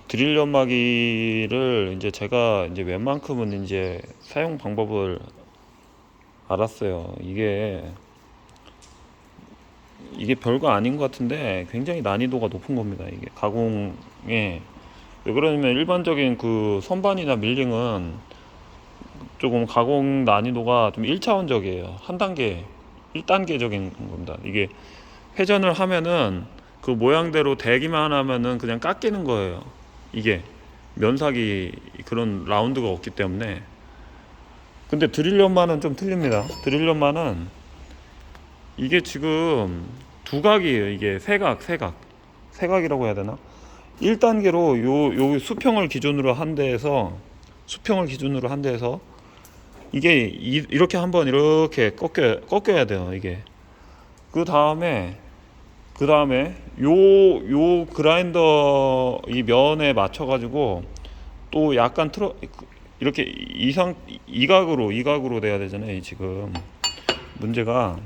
드릴 연마기를 이제 제가 이제 웬만큼은 이제 사용 방법을 알았어요. 이게 별거 아닌 것 같은데 굉장히 난이도가 높은 겁니다. 이게 가공에. 왜 그러냐면 일반적인 그 선반이나 밀링은 조금 가공 난이도가 좀 1차원적이에요. 한 단계, 1단계적인 겁니다. 이게 회전을 하면은 그 모양대로 대기만 하면은 그냥 깎이는 거예요. 이게 면사기 그런 라운드가 없기 때문에. 근데 드릴련만은 좀 틀립니다. 드릴련만은 이게 지금 두각이에요. 이게 세각이라고 해야 되나? 1단계로 요 수평을 기준으로 한 데에서 이게 이렇게 한번 이렇게 꺾여야 돼요. 이게 그 다음에 요 그라인더 이 면에 맞춰 가지고 또 약간 이렇게 이각으로 돼야 되잖아요. 지금 문제가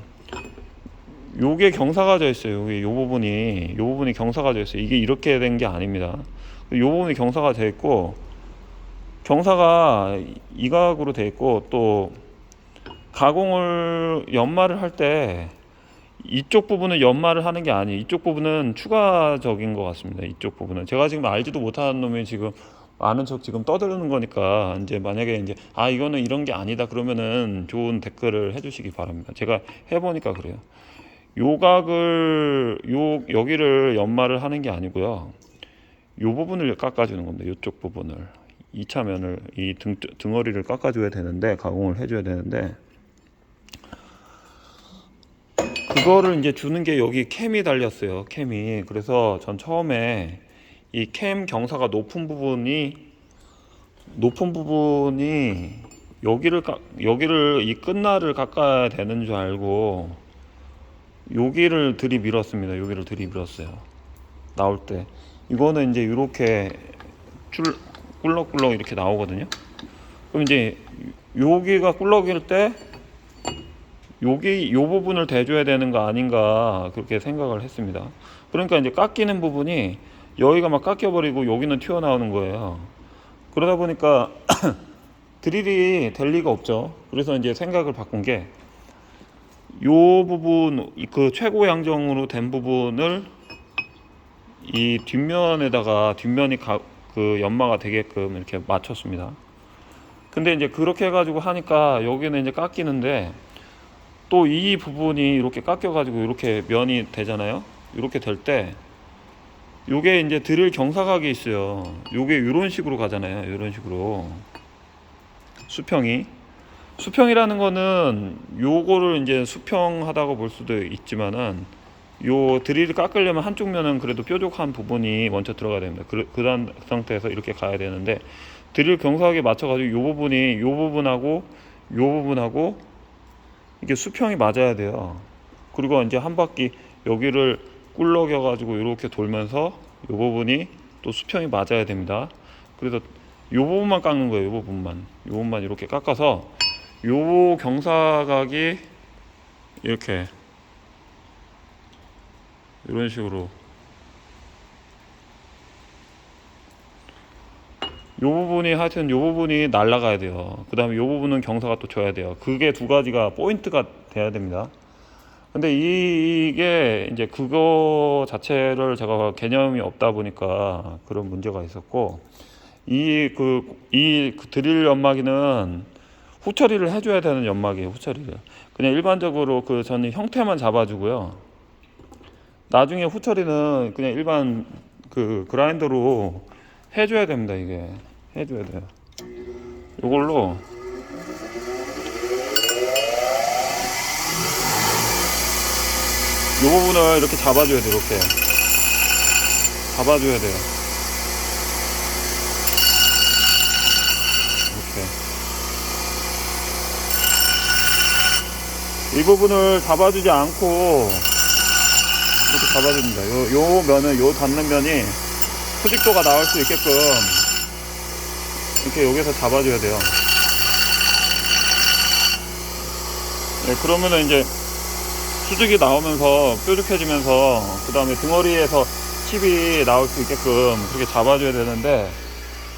요게 경사가 져 있어요. 요 부분이 경사가 져 있어요. 이게 이렇게 된 게 아닙니다. 요 부분이 경사가 돼 있고, 경사가 이각으로 돼 있고, 또 가공을 연마를 할 때 이쪽 부분은 연마를 하는 게 아니에요. 이쪽 부분은 추가적인 것 같습니다. 이쪽 부분은 제가 지금 알지도 못하는 놈이 지금 아는 척 지금 떠드는 거니까, 이제 만약에 이제 이거는 이런 게 아니다 그러면은 좋은 댓글을 해주시기 바랍니다. 제가 해보니까 그래요. 여기를 연마를 하는 게 아니고요. 요 부분을 깎아주는 겁니다. 이쪽 부분을 2차 면을 이 등어리를 깎아줘야 되는데, 가공을 해줘야 되는데, 그거를 이제 주는 게 여기 캠이 달렸어요. 캠이. 그래서 전 처음에 이 캠 경사가 높은 부분이 여기를 이 끝날을 깎아야 되는 줄 알고 여기를 들이밀었습니다. 여기를 들이밀었어요. 나올 때 이거는 이제 이렇게 꿀럭꿀럭 이렇게 나오거든요. 그럼 이제 여기가 꿀럭일 때 요 부분을 대줘야 되는 거 아닌가 그렇게 생각을 했습니다. 그러니까 이제 깎이는 부분이 여기가 막 깎여버리고 여기는 튀어나오는 거예요. 그러다 보니까 드릴이 될 리가 없죠. 그래서 이제 생각을 바꾼 게, 요 부분 그 최고 양정으로 된 부분을 이 뒷면이 그 연마가 되게끔 이렇게 맞췄습니다. 근데 이제 그렇게 해가지고 하니까 여기는 이제 깎이는데, 또 이 부분이 이렇게 깎여가지고 이렇게 면이 되잖아요. 이렇게 될 때 요게 이제 드릴 경사각이 있어요. 요게 이런 식으로 가잖아요. 이런 식으로 수평이라는 거는 요거를 이제 수평하다고 볼 수도 있지만은, 요 드릴을 깎으려면 한쪽 면은 그래도 뾰족한 부분이 먼저 들어가야 됩니다. 그 상태에서 이렇게 가야 되는데, 드릴 경사각에 맞춰가지고 요 부분하고 이게 수평이 맞아야 돼요. 그리고 이제 한 바퀴 여기를 꿀럭여 가지고 이렇게 돌면서 요 부분이 또 수평이 맞아야 됩니다. 그래서 요 부분만 깎는 거예요. 요 부분만 이렇게 깎아서 요 경사각이 이렇게 이런 식으로 요 부분이 날아가야 돼요. 그 다음에 요 부분은 경사가 또 줘야 돼요. 그게 두 가지가 포인트가 돼야 됩니다. 근데 이게 이제 그거 자체를 제가 개념이 없다 보니까 그런 문제가 있었고, 이 드릴 연마기는 후처리를 해줘야 되는 연마기예요. 후처리를 그냥 일반적으로 저는 형태만 잡아주고요. 나중에 후처리는 그냥 일반 그라인더로 해줘야 됩니다. 이게 해줘야 돼요. 이걸로 이 부분을 이렇게 잡아줘야 돼요. 이렇게 잡아줘야 돼요. 이렇게 이 부분을 잡아주지 않고 이렇게 잡아줍니다. 요 면은, 요 닿는 면이 수직도가 나올 수 있게끔 이렇게 여기서 잡아줘야 돼요. 네, 그러면은 이제 수직이 나오면서 뾰족해지면서, 그 다음에 등어리에서 칩이 나올 수 있게끔 그렇게 잡아줘야 되는데,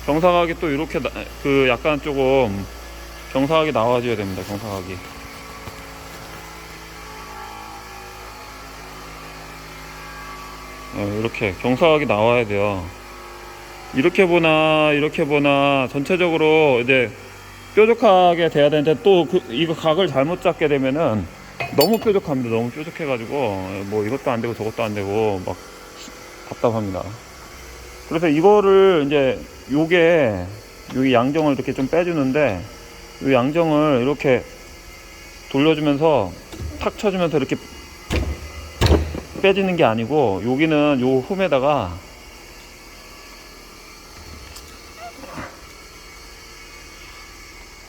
경사각이 또 이렇게 그 약간 조금 경사각이 나와줘야 됩니다. 경사각이. 이렇게 경사각이 나와야 돼요. 이렇게 보나 전체적으로 이제 뾰족하게 돼야 되는데, 또 이거 각을 잘못 잡게 되면은 너무 뾰족합니다. 너무 뾰족해가지고 뭐 이것도 안 되고 저것도 안 되고 막 답답합니다. 그래서 이거를 이제 여기 양정을 이렇게 좀 빼주는데, 이 양정을 이렇게 돌려주면서 탁 쳐주면서 이렇게 빼지는 게 아니고, 여기는 요 홈에다가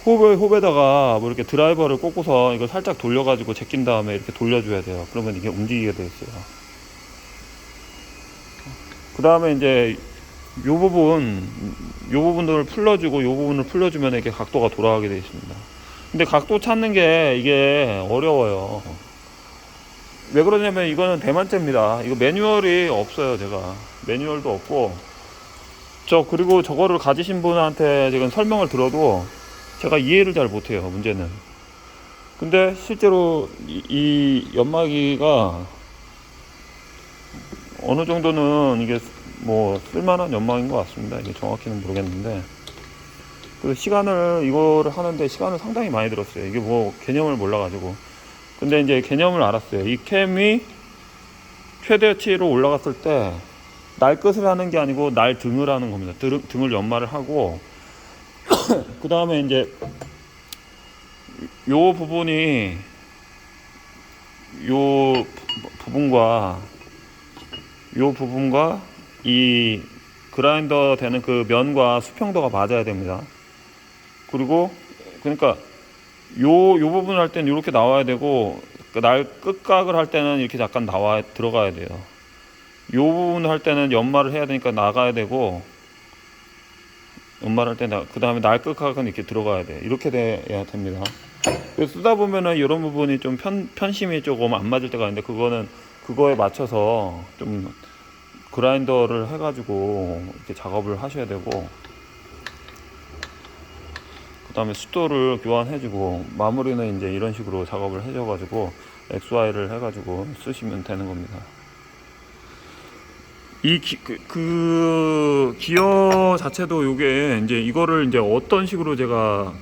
홉에다가 뭐 이렇게 드라이버를 꽂고서 이걸 살짝 돌려가지고 제낀 다음에 이렇게 돌려줘야 돼요. 그러면 이게 움직이게 돼 있어요. 그 다음에 이제 요 부분을 풀러주고, 요 부분을 풀러주면 이렇게 각도가 돌아가게 되어 있습니다. 근데 각도 찾는 게 이게 어려워요. 왜 그러냐면 이거는 대만제입니다. 이거 매뉴얼이 없어요. 제가 매뉴얼도 없고, 그리고 저거를 가지신 분한테 지금 설명을 들어도 제가 이해를 잘 못해요. 문제는. 근데 실제로 이 연마기가 어느 정도는 이게 뭐 쓸만한 연마인 것 같습니다. 이게 정확히는 모르겠는데, 그 이거를 하는데 시간을 상당히 많이 들었어요. 이게 뭐 개념을 몰라가지고. 근데 이제 개념을 알았어요. 이 캠이 최대치로 올라갔을 때 날 끝을 하는 게 아니고 날 등을 하는 겁니다. 등을 연마를 하고, 그 다음에 이제 요 부분이 요 부분과 이 그라인더 되는 그 면과 수평도가 맞아야 됩니다. 그리고 그러니까 요 부분을 할 때는 이렇게 나와야 되고, 날 끝각을 할 때는 이렇게 약간 들어가야 돼요. 요 부분을 할 때는 연마를 해야 되니까 나가야 되고, 연마를 할 때 그 다음에 날 끝각은 이렇게 들어가야 돼. 이렇게 돼야 됩니다. 그래서 쓰다 보면은 이런 부분이 좀 편심이 조금 안 맞을 때가 있는데, 그거에 맞춰서 좀 그라인더를 해가지고 이렇게 작업을 하셔야 되고, 그 다음에 숫도를 교환해주고, 마무리는 이제 이런 식으로 작업을 해줘가지고 XY를 해가지고 쓰시면 되는 겁니다. 이 기어 자체도 요게 이제 이거를 이제 어떤 식으로 제가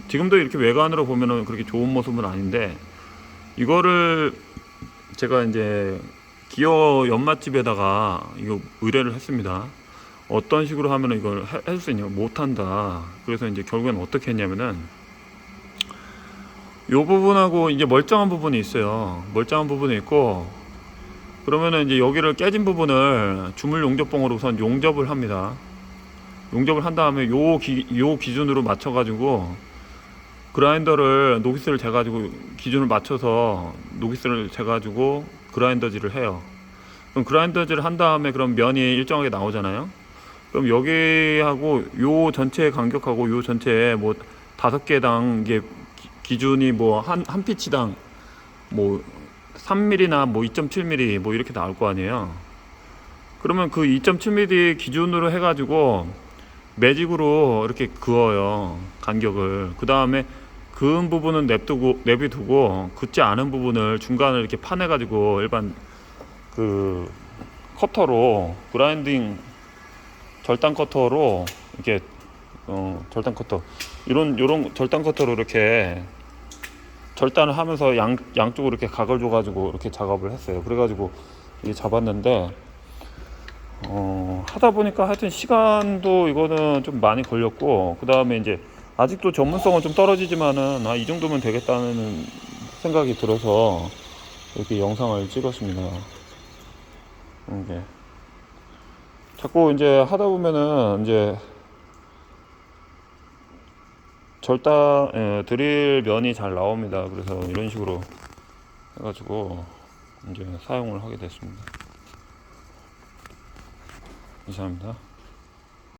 지금도 이렇게 외관으로 보면은 그렇게 좋은 모습은 아닌데, 이거를 제가 이제 기어 연맛집에다가 이거 의뢰를 했습니다. 어떤 식으로 하면은 이걸 할 수 있냐, 못한다. 그래서 이제 결국엔 어떻게 했냐면은, 요 부분하고 이제 멀쩡한 부분이 있어요. 멀쩡한 부분이 있고, 그러면은 이제 여기를 깨진 부분을 주물 용접봉으로 우선 용접을 합니다. 용접을 한 다음에 요 기준으로 맞춰가지고 그라인더를 노기스를 재가지고 기준을 맞춰서 노기스를 재가지고 그라인더질을 해요. 그럼 그라인더질을 한 다음에 그럼 면이 일정하게 나오잖아요. 그럼 여기하고 요 전체 간격하고 요 전체에 뭐 5개당 이게 기준이 뭐 한 피치당 뭐 3mm나 뭐 2.7mm 뭐 이렇게 나올 거 아니에요. 그러면 그 2.7mm 기준으로 해가지고 매직으로 이렇게 그어요. 간격을. 그 다음에 그은 부분은 내비두고 긋지 않은 부분을 중간을 이렇게 파내가지고 일반 그 커터로, 그라인딩 절단 커터로 이렇게 절단 커터, 요런 절단 커터로 이렇게 절단을 하면서 양쪽으로 이렇게 각을 줘가지고 이렇게 작업을 했어요. 그래가지고 이게 잡았는데, 하다 보니까 하여튼 시간도 이거는 좀 많이 걸렸고, 그 다음에 이제 아직도 전문성은 좀 떨어지지만은 이 정도면 되겠다는 생각이 들어서 이렇게 영상을 찍었습니다. 이게 자꾸 이제 하다 보면은 이제 드릴 면이 잘 나옵니다. 그래서 이런 식으로 해가지고 이제 사용을 하게 됐습니다. 이상입니다.